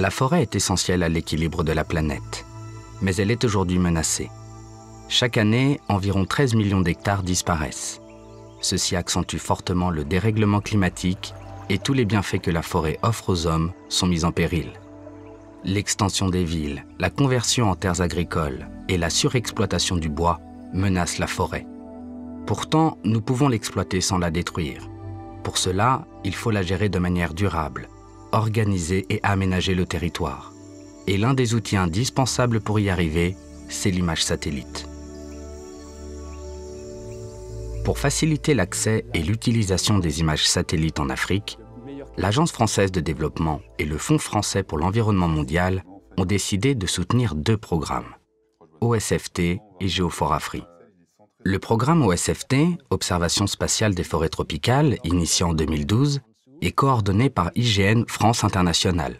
La forêt est essentielle à l'équilibre de la planète, mais elle est aujourd'hui menacée. Chaque année, environ 13 millions d'hectares disparaissent. Ceci accentue fortement le dérèglement climatique et tous les bienfaits que la forêt offre aux hommes sont mis en péril. L'extension des villes, la conversion en terres agricoles et la surexploitation du bois menacent la forêt. Pourtant, nous pouvons l'exploiter sans la détruire. Pour cela, il faut la gérer de manière durable, organiser et aménager le territoire. Et l'un des outils indispensables pour y arriver, c'est l'image satellite. Pour faciliter l'accès et l'utilisation des images satellites en Afrique, l'Agence française de développement et le Fonds français pour l'environnement mondial ont décidé de soutenir 2 programmes, OSFT et Géophore-Afri. Le programme OSFT, Observation spatiale des forêts tropicales, initié en 2012, est coordonné par IGN France International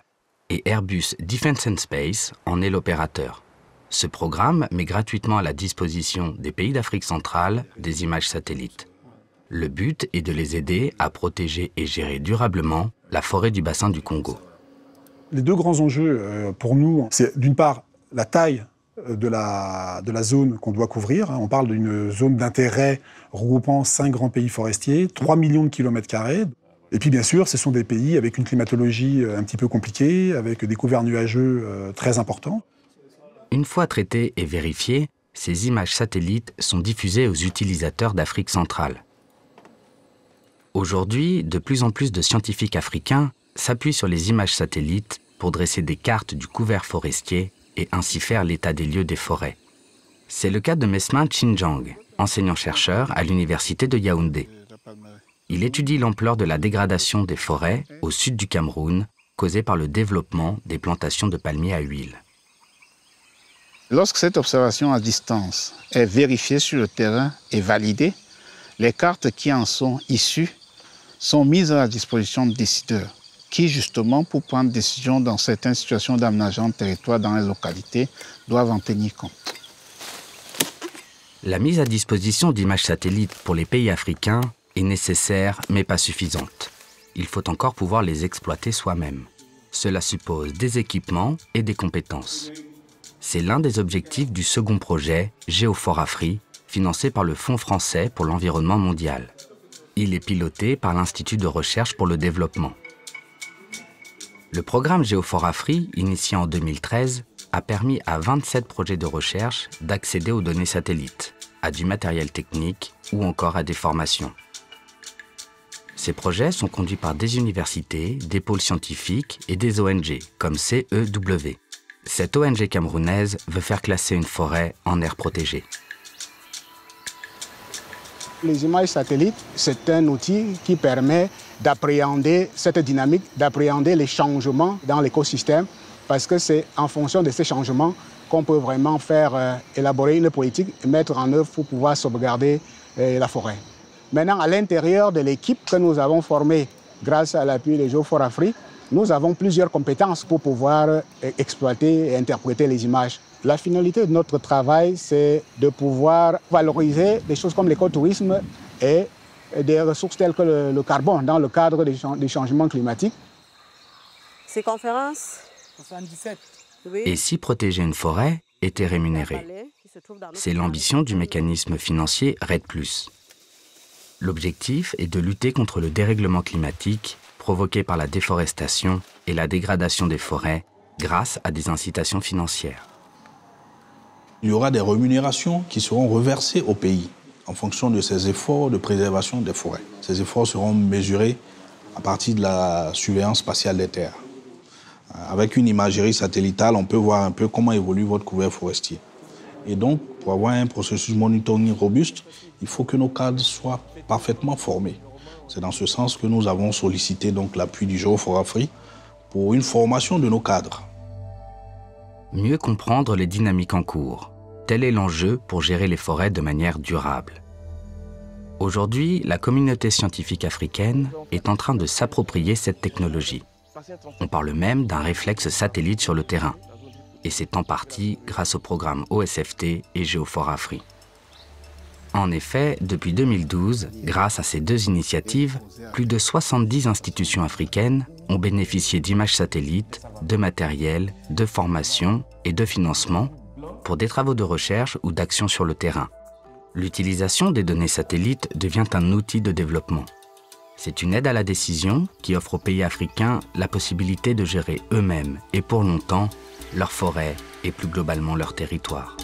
et Airbus Defence and Space en est l'opérateur. Ce programme met gratuitement à la disposition des pays d'Afrique centrale des images satellites. Le but est de les aider à protéger et gérer durablement la forêt du bassin du Congo. Les 2 grands enjeux pour nous, c'est d'une part la taille de la zone qu'on doit couvrir. On parle d'une zone d'intérêt regroupant 5 grands pays forestiers, 3 millions de kilomètres carrés. Et puis bien sûr, ce sont des pays avec une climatologie un petit peu compliquée, avec des couverts nuageux très importants. Une fois traitées et vérifiées, ces images satellites sont diffusées aux utilisateurs d'Afrique centrale. Aujourd'hui, de plus en plus de scientifiques africains s'appuient sur les images satellites pour dresser des cartes du couvert forestier et ainsi faire l'état des lieux des forêts. C'est le cas de Mesmin Chinjang, enseignant-chercheur à l'université de Yaoundé. Il étudie l'ampleur de la dégradation des forêts au sud du Cameroun, causée par le développement des plantations de palmiers à huile. Lorsque cette observation à distance est vérifiée sur le terrain et validée, les cartes qui en sont issues sont mises à la disposition de décideurs qui, justement, pour prendre des décisions dans certaines situations d'aménagement de territoire dans les localités, doivent en tenir compte. La mise à disposition d'images satellites pour les pays africains est nécessaire, mais pas suffisante. Il faut encore pouvoir les exploiter soi-même. Cela suppose des équipements et des compétences. C'est l'un des objectifs du second projet, Géophore-Afri, financé par le Fonds français pour l'environnement mondial. Il est piloté par l'Institut de recherche pour le développement. Le programme Géophore-Afri, initié en 2013, a permis à 27 projets de recherche d'accéder aux données satellites, à du matériel technique ou encore à des formations. Ces projets sont conduits par des universités, des pôles scientifiques et des ONG, comme CEW. Cette ONG camerounaise veut faire classer une forêt en aire protégée. Les images satellites, c'est un outil qui permet d'appréhender cette dynamique, d'appréhender les changements dans l'écosystème, parce que c'est en fonction de ces changements qu'on peut vraiment faire élaborer une politique et mettre en œuvre pour pouvoir sauvegarder la forêt. Maintenant, à l'intérieur de l'équipe que nous avons formée grâce à l'appui de Géophore-Afri, nous avons plusieurs compétences pour pouvoir exploiter et interpréter les images. La finalité de notre travail, c'est de pouvoir valoriser des choses comme l'écotourisme et des ressources telles que le carbone dans le cadre des changements climatiques. Ces conférences 77. Et si protéger une forêt était rémunéré? C'est l'ambition du mécanisme financier REDD+. L'objectif est de lutter contre le dérèglement climatique provoqué par la déforestation et la dégradation des forêts grâce à des incitations financières. Il y aura des rémunérations qui seront reversées au pays en fonction de ces efforts de préservation des forêts. Ces efforts seront mesurés à partir de la surveillance spatiale des terres. Avec une imagerie satellitale, on peut voir un peu comment évolue votre couvert forestier. Et donc, pour avoir un processus monitoring robuste, il faut que nos cadres soient parfaitement formés. C'est dans ce sens que nous avons sollicité donc l'appui du Géophore-Afri pour une formation de nos cadres. Mieux comprendre les dynamiques en cours. Tel est l'enjeu pour gérer les forêts de manière durable. Aujourd'hui, la communauté scientifique africaine est en train de s'approprier cette technologie. On parle même d'un réflexe satellite sur le terrain. Et c'est en partie grâce au programme OSFT et Géophore-Afri. En effet, depuis 2012, grâce à ces deux initiatives, plus de 70 institutions africaines ont bénéficié d'images satellites, de matériel, de formation et de financement pour des travaux de recherche ou d'action sur le terrain. L'utilisation des données satellites devient un outil de développement. C'est une aide à la décision qui offre aux pays africains la possibilité de gérer eux-mêmes et pour longtemps leurs forêts et plus globalement leur territoire.